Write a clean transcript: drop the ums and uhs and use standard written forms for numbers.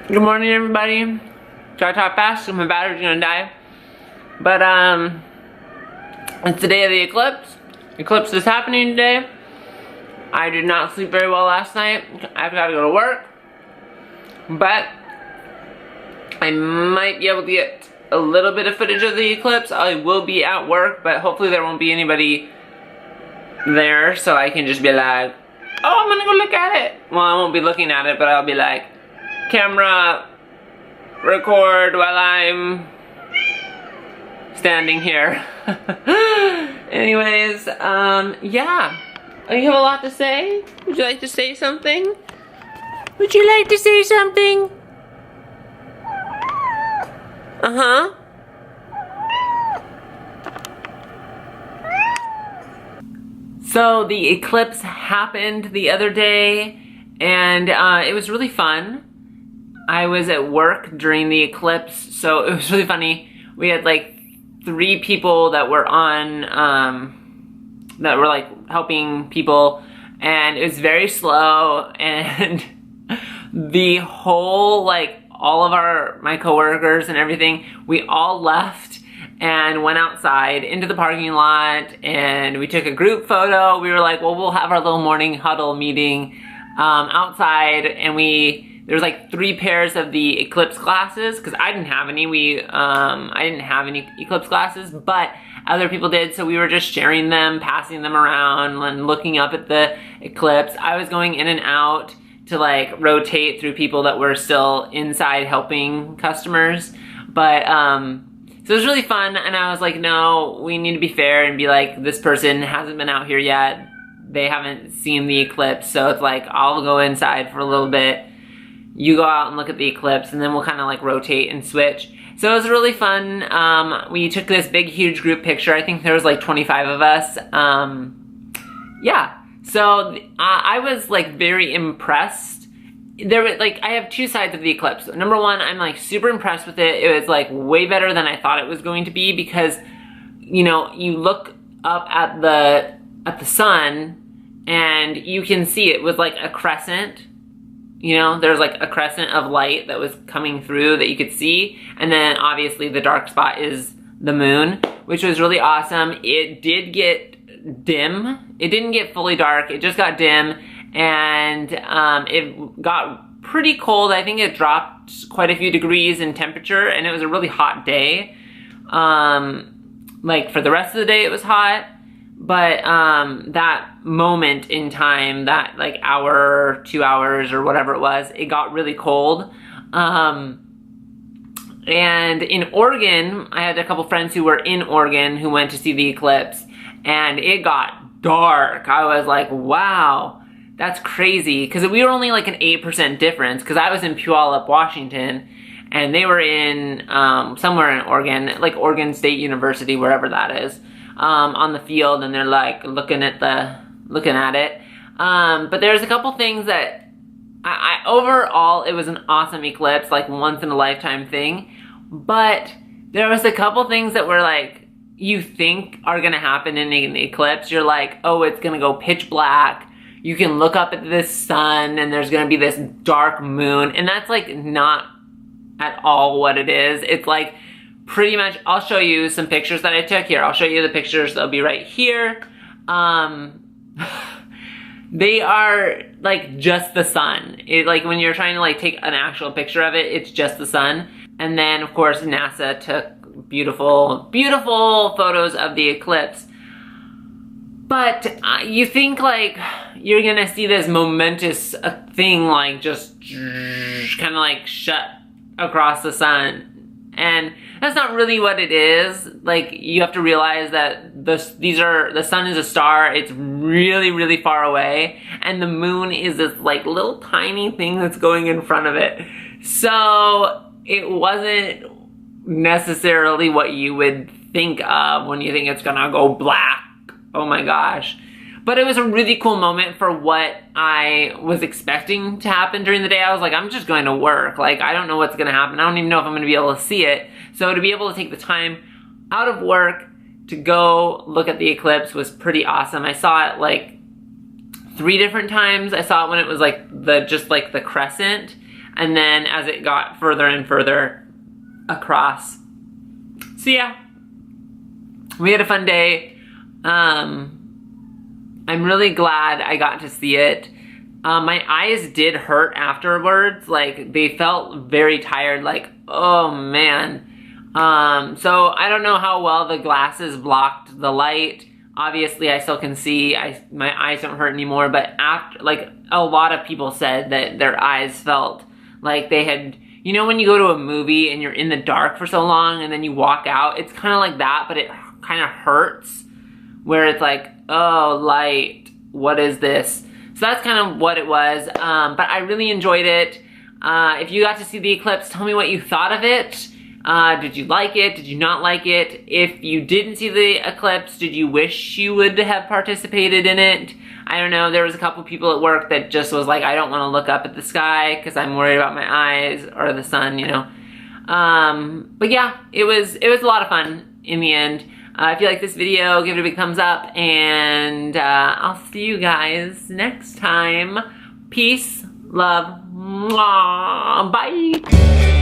Good morning, everybody. Try to talk fast because my battery's gonna die. But it's the day of the eclipse. Eclipse is happening today. I did not sleep very well last night. I've got to go to work, but I might be able to get a little bit of footage of the eclipse. I will be at work, but hopefully there won't be anybody there, so I can just be like, oh, I'm gonna go look at it. Well, I won't be looking at it, but I'll be like, camera, record while I'm standing here. Anyways, yeah. You have a lot to say? Would you like to say something? Would you like to say something? Uh-huh. So the eclipse happened the other day, and it was really fun. I was at work during the eclipse, so it was really funny. We had like 3 people that were on, that were like helping people, and it was very slow, and the whole, like, all of my coworkers and everything, we all left and went outside into the parking lot, and we took a group photo. We were like, well, we'll have our little morning huddle meeting outside, and there was like 3 pairs of the eclipse glasses, because I didn't have any. I didn't have any eclipse glasses, but other people did, so we were just sharing them, passing them around, and looking up at the eclipse. I was going in and out to like rotate through people that were still inside helping customers, but so it was really fun, and I was like, no, we need to be fair and be like, this person hasn't been out here yet. They haven't seen the eclipse, so it's like, I'll go inside for a little bit. You go out and look at the eclipse, and then we'll kind of like rotate and switch. So it was really fun. We took this big, huge group picture. I think there was like 25 of us. Yeah, so I was like very impressed. There was like, I have 2 sides of the eclipse. Number one, I'm like super impressed with it. It was like way better than I thought it was going to be, because, you know, you look up at the sun and you can see it was like a crescent. You know, there's like a crescent of light that was coming through that you could see. And then obviously the dark spot is the moon, which was really awesome. It did get dim. It didn't get fully dark. It just got dim, and it got pretty cold. I think it dropped quite a few degrees in temperature, and it was a really hot day. Like for the rest of the day it was hot, but that moment in time, that like hour, 2 hours or whatever it was, it got really cold. And in Oregon, I had a couple friends who were in Oregon who went to see the eclipse, and it got dark. I was like, wow, that's crazy, because we were only like an 8% difference, because I was in Puyallup, Washington, and they were in somewhere in Oregon, like Oregon State University, wherever that is, on the field, and they're like looking at it. But there's a couple things that overall it was an awesome eclipse, like once in a lifetime thing. But there was a couple things that were like, you think are gonna happen in an eclipse. You're like, oh, it's gonna go pitch black. You can look up at this sun and there's gonna be this dark moon, and that's like not at all what it is. It's like pretty much, I'll show you some pictures that I took here. I'll show you the pictures, they'll be right here. They are like just the sun. Like when you're trying to like take an actual picture of it, it's just the sun. And then of course NASA took beautiful, beautiful photos of the eclipse. But you think like you're gonna see this momentous thing like just kind of like shut across the sun. And that's not really what it is. Like, you have to realize that the sun is a star. It's really, really far away. And the moon is this like little tiny thing that's going in front of it. So it wasn't necessarily what you would think of when you think it's gonna go black. Oh my gosh. But it was a really cool moment for what I was expecting to happen during the day. I was like, I'm just going to work. Like, I don't know what's going to happen. I don't even know if I'm going to be able to see it. So to be able to take the time out of work to go look at the eclipse was pretty awesome. I saw it like 3 different times. I saw it when it was like just like the crescent. and then as it got further and further across. So yeah, we had a fun day. I'm really glad I got to see it. My eyes did hurt afterwards. Like, they felt very tired, like, oh man. So I don't know how well the glasses blocked the light. Obviously, I still can see. My eyes don't hurt anymore, but after, like, a lot of people said that their eyes felt like they had, you know, when you go to a movie and you're in the dark for so long and then you walk out, it's kind of like that, but it kind of hurts, where it's like, oh, light, what is this? So that's kind of what it was, but I really enjoyed it. If you got to see the eclipse, tell me what you thought of it. Did you like it? Did you not like it? If you didn't see the eclipse, did you wish you would have participated in it? I don't know, there was a couple people at work that just was like, I don't want to look up at the sky because I'm worried about my eyes or the sun, you know. But yeah, it was a lot of fun in the end. If you like this video, give it a big thumbs up, and I'll see you guys next time. Peace, love, mwah, bye.